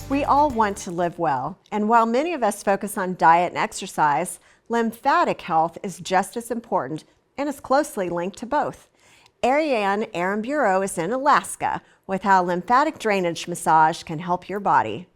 We all want to live well, and while many of us focus on diet and exercise, lymphatic health is just as important and is closely linked to both. Ariane Aramburo is in Alaska with how lymphatic drainage massage can help your body.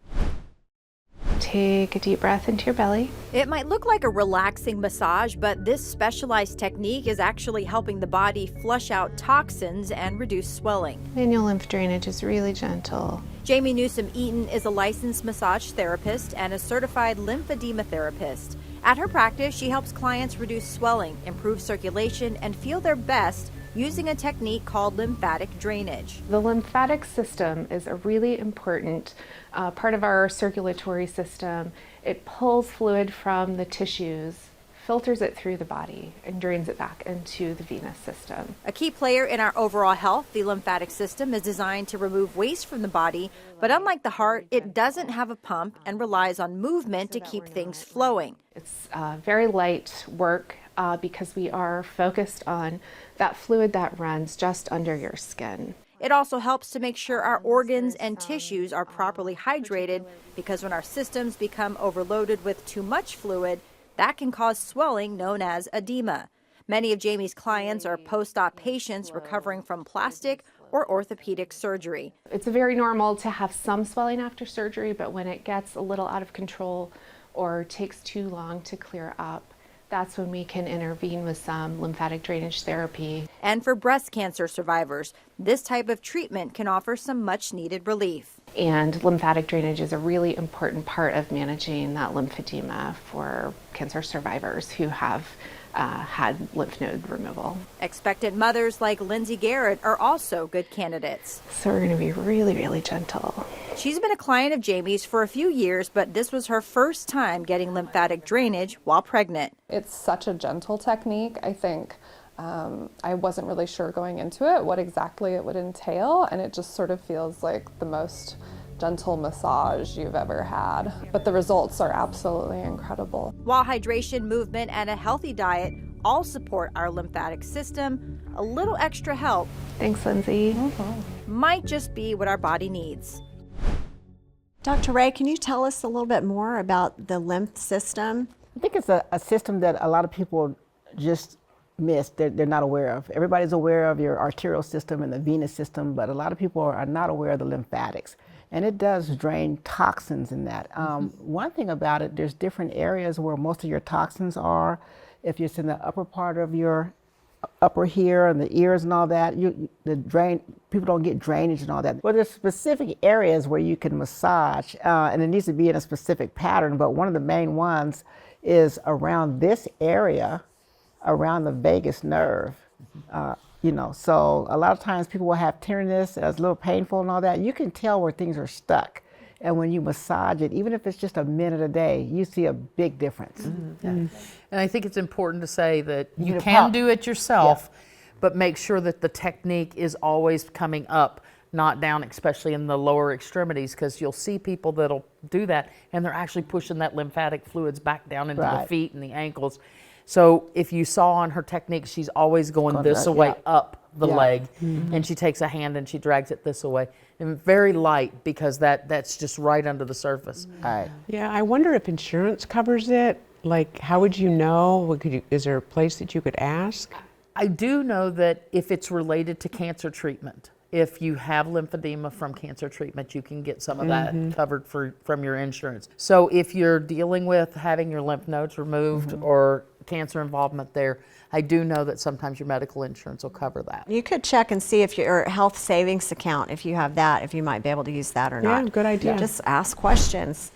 Take a deep breath into your belly. It might look like a relaxing massage, but this specialized technique is actually helping the body flush out toxins and reduce swelling. Manual lymph drainage is really gentle. Jamie Newsom-Eaton is a licensed massage therapist and a certified lymphedema therapist. At her practice, she helps clients reduce swelling, improve circulation, and feel their best using a technique called lymphatic drainage. The lymphatic system is a really important part of our circulatory system. It pulls fluid from the tissues, filters it through the body, and drains it back into the venous system. A key player in our overall health, the lymphatic system is designed to remove waste from the body, but unlike the heart, it doesn't have a pump and relies on movement to keep things flowing. It's very light work because we are focused on that fluid that runs just under your skin. It also helps to make sure our organs and tissues are properly hydrated, because when our systems become overloaded with too much fluid, that can cause swelling known as edema. Many of Jamie's clients are post-op patients recovering from plastic or orthopedic surgery. It's very normal to have some swelling after surgery, but when it gets a little out of control or takes too long to clear up, that's when we can intervene with some lymphatic drainage therapy. And for breast cancer survivors, this type of treatment can offer some much needed relief. And lymphatic drainage is a really important part of managing that lymphedema for cancer survivors who have had lymph node removal. Expectant mothers like Lindsay Garrett are also good candidates. So we're going to be really, really gentle. She's been a client of Jamie's for a few years, but this was her first time getting lymphatic drainage while pregnant. It's such a gentle technique. I think I wasn't really sure going into it what exactly it would entail, and it just sort of feels like the most gentle massage you've ever had. But the results are absolutely incredible. While hydration, movement, and a healthy diet all support our lymphatic system, a little extra help, Thanks, Lindsay, might just be what our body needs. Dr. Ray, can you tell us a little bit more about the lymph system? I think it's a system that a lot of people just miss, they're not aware of. Everybody's aware of your arterial system and the venous system, but a lot of people are not aware of the lymphatics. And it does drain toxins in that. One thing about it, there's different areas where most of your toxins are. If it's in the upper part of your upper here and the ears and all that, people don't get drainage and all that. Well, there's specific areas where you can massage, and it needs to be in a specific pattern, but one of the main ones is around this area, around the vagus nerve. So a lot of times people will have tenderness, it's a little painful and all that. You can tell where things are stuck. And when you massage it, even if it's just a minute a day, you see a big difference. And I think it's important to say that you can do it yourself, but make sure that the technique is always coming up, not down, especially in the lower extremities, because you'll see people that'll do that and they're actually pushing that lymphatic fluids back down into the feet and the ankles. So if you saw on her technique, she's always going this way up the leg, and she takes a hand and she drags it this way. And very light, because that's just right under the surface. Yeah, I wonder if insurance covers it. Like, how would you know? Is there a place that you could ask? I do know that if it's related to cancer treatment, if you have lymphedema from cancer treatment, you can get some of that covered from your insurance. So if you're dealing with having your lymph nodes removed or cancer involvement there, I do know that sometimes your medical insurance will cover that. You could check and see if your health savings account, if you have that, if you might be able to use that or not. Yeah, good idea. Just ask questions.